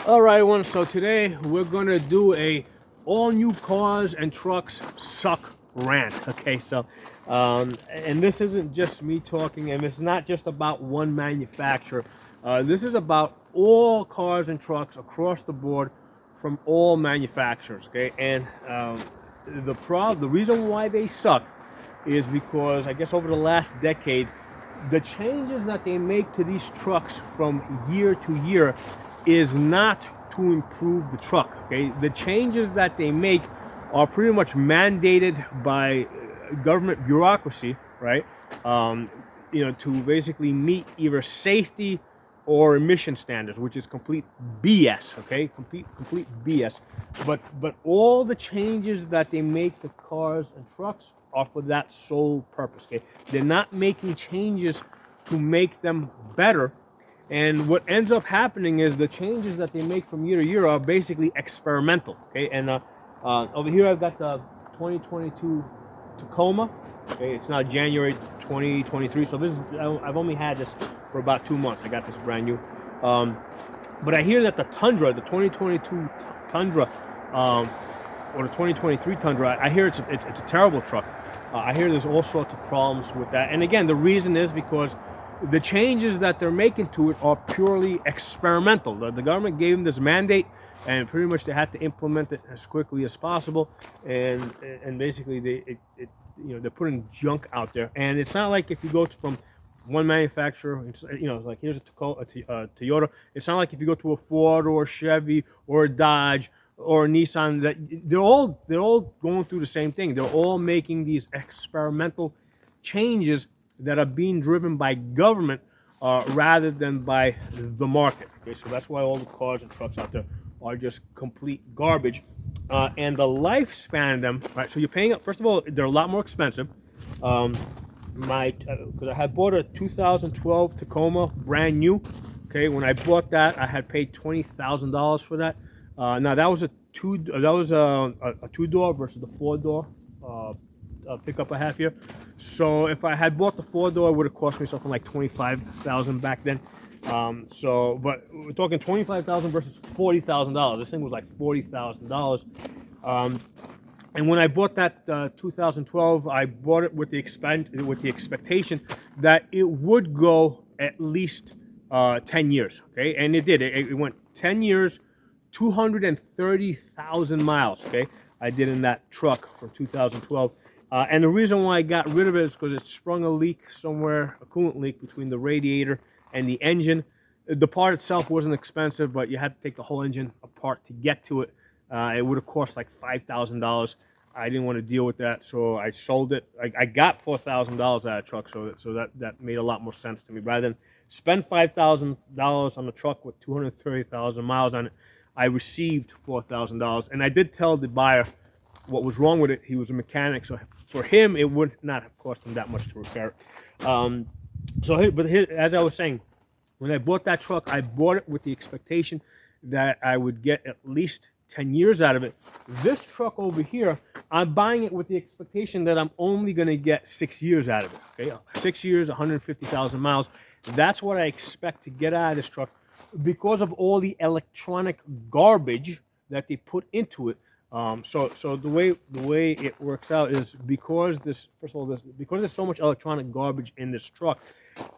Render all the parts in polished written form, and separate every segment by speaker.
Speaker 1: All right, everyone. So today we're gonna do a all new cars and trucks suck rant. Okay, so and this isn't just me talking, and it's not just about one manufacturer. This is about all cars and trucks across the board from all manufacturers. Okay, and the reason why they suck is because I guess over the last decade, the changes that they make to these trucks from year to year is not to improve the truck. Okay, the changes that they make are pretty much mandated by government bureaucracy, right? Um, to basically meet either safety or emission standards, which is complete BS. Okay, complete BS. But all the changes that they make to cars and trucks are for that sole purpose. Okay, they're not making changes to make them better. And what ends up happening is the changes that they make from year to year are basically experimental. Okay, and over here I've got the 2022 Tacoma. Okay, it's now January 2023, so this is, I've only had this for about 2 months. I got this brand new. Um, but I hear that the Tundra, the 2022 Tundra, or the 2023 Tundra, I hear it's a terrible truck. I hear there's all sorts of problems with that. And again, the reason is because the changes that they're making to it are purely experimental. The government gave them this mandate, and pretty much they had to implement it as quickly as possible. And basically they're putting junk out there. And it's not like if you go from one manufacturer, it's like here's a Toyota. It's not like if you go to a Ford or a Chevy or a Dodge or a Nissan, that they're all going through the same thing. They're all making these experimental changes that are being driven by government rather than by the market. Okay, so that's why all the cars and trucks out there are just complete garbage. And the lifespan of them, right? So you're paying up. First of all, they're a lot more expensive. Um, because I had bought a 2012 Tacoma, brand new. Okay, when I bought that, I had paid $20,000 for that. Now that was a two-door versus the four-door pickup I have here. So if I had bought the four-door, it would have cost me something like $25,000 back then. But we're talking $25,000 versus $40,000. This thing was like $40,000. And when I bought that 2012, I bought it with the expectation that it would go at least 10 years. Okay, and it did. It went 10 years, 230,000 miles. Okay, I did in that truck from 2012. And the reason why I got rid of it is because it sprung a leak somewhere, a coolant leak between the radiator and the engine. The part itself wasn't expensive, but you had to take the whole engine apart to get to it. It would have cost like $5,000. I didn't want to deal with that, so I sold it. I got $4,000 out of the truck, so that made a lot more sense to me. Rather than spend $5,000 on the truck with 230,000 miles on it, I received $4,000. And I did tell the buyer what was wrong with it. He was a mechanic, so for him, it would not have cost him that much to repair it. As I was saying, when I bought that truck, I bought it with the expectation that I would get at least 10 years out of it. This truck over here, I'm buying it with the expectation that I'm only going to get 6 years out of it. Okay, 6 years, 150,000 miles. That's what I expect to get out of this truck because of all the electronic garbage that they put into it. So the way it works out is because because there's so much electronic garbage in this truck,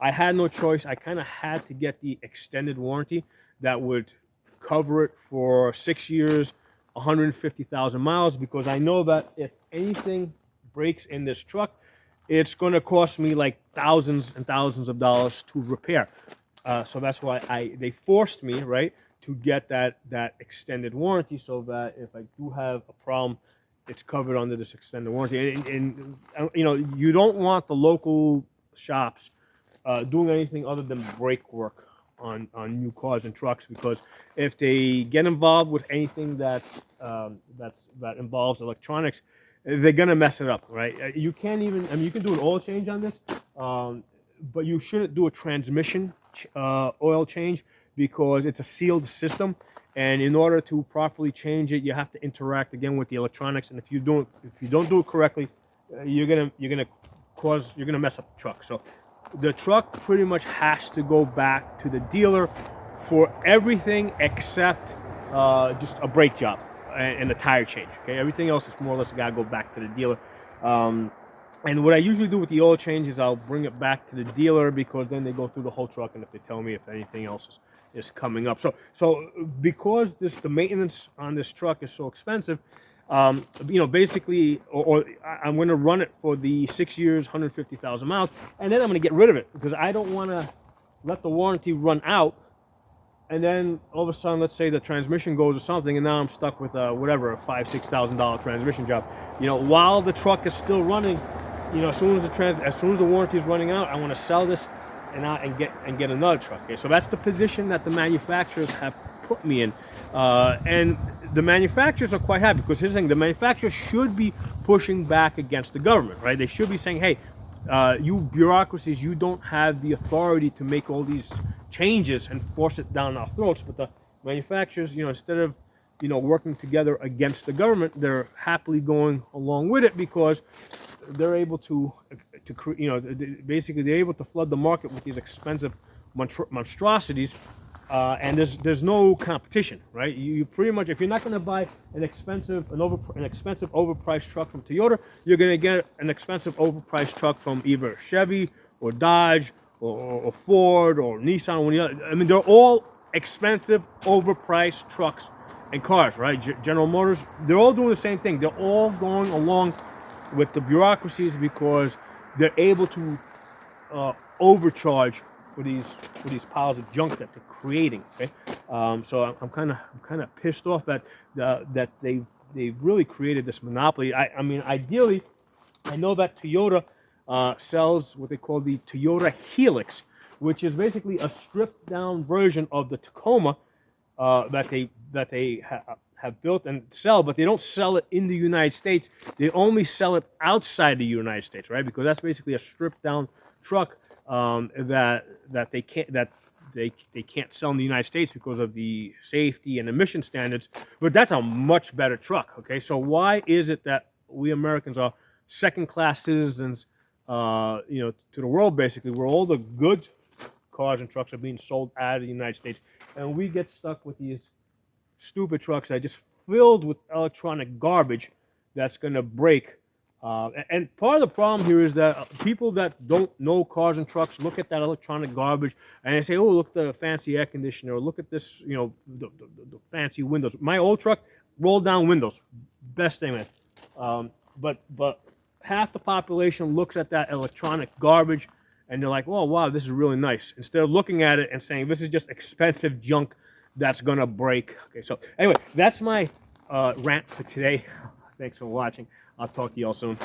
Speaker 1: I had no choice. I kind of had to get the extended warranty that would cover it for 6 years, 150,000 miles, because I know that if anything breaks in this truck, it's going to cost me like thousands and thousands of dollars to repair. So that's why they forced me, right, to get that extended warranty, so that if I do have a problem, it's covered under this extended warranty. And you don't want the local shops doing anything other than brake work on new cars and trucks, because if they get involved with anything that involves electronics, they're gonna mess it up, right? You can't even, you can do an oil change on this, but you shouldn't do a transmission oil change, because it's a sealed system, and in order to properly change it, you have to interact again with the electronics. And if you don't do it correctly, you're gonna mess up the truck. So the truck pretty much has to go back to the dealer for everything except just a brake job and a tire change. Okay, everything else is more or less gotta go back to the dealer. And what I usually do with the oil change is I'll bring it back to the dealer, because then they go through the whole truck, and if they tell me if anything else is coming up. So because the maintenance on this truck is so expensive, basically, or I'm going to run it for the 6 years, 150,000 miles, and then I'm going to get rid of it, because I don't want to let the warranty run out. And then all of a sudden, let's say the transmission goes or something, and now I'm stuck with whatever, a $5,000-$6,000 transmission job. While the truck is still running, as soon as the warranty is running out, I want to sell this and get another truck. Okay, so that's the position that the manufacturers have put me in, and the manufacturers are quite happy, because here's the thing: the manufacturers should be pushing back against the government, right? They should be saying, hey, you bureaucracies, you don't have the authority to make all these changes and force it down our throats. But the manufacturers, instead of working together against the government, they're happily going along with it, because they're able to basically they're able to flood the market with these expensive monstrosities, and there's no competition, right? You pretty much, if you're not going to buy an expensive overpriced truck from Toyota, you're going to get an expensive overpriced truck from either Chevy or Dodge or Ford or Nissan or any other. I mean, they're all expensive overpriced trucks and cars, right? General Motors, they're all doing the same thing. They're all going along with the bureaucracies, because they're able to overcharge for these piles of junk that they're creating. Okay, so I'm kind of pissed off that they've really created this monopoly. I mean, ideally, I know that Toyota sells what they call the Toyota Helix, which is basically a stripped down version of the Tacoma that they have built and sell, but they don't sell it in the United States. They only sell it outside the United States, right? Because that's basically a stripped down truck that they can't sell in the United States because of the safety and emission standards. But that's a much better truck. Okay, so why is it that we Americans are second-class citizens, to the world, basically, where all the good cars and trucks are being sold out of the United States, and we get stuck with these stupid trucks that are just filled with electronic garbage that's going to break. And part of the problem here is that people that don't know cars and trucks look at that electronic garbage and they say, oh, look at the fancy air conditioner, or look at this, the fancy windows. My old truck, roll down windows, best thing, man. But half the population looks at that electronic garbage and they're like, oh, wow, this is really nice, instead of looking at it and saying, this is just expensive junk that's gonna break. Okay, so anyway, that's my rant for today. Thanks for watching. I'll talk to y'all soon.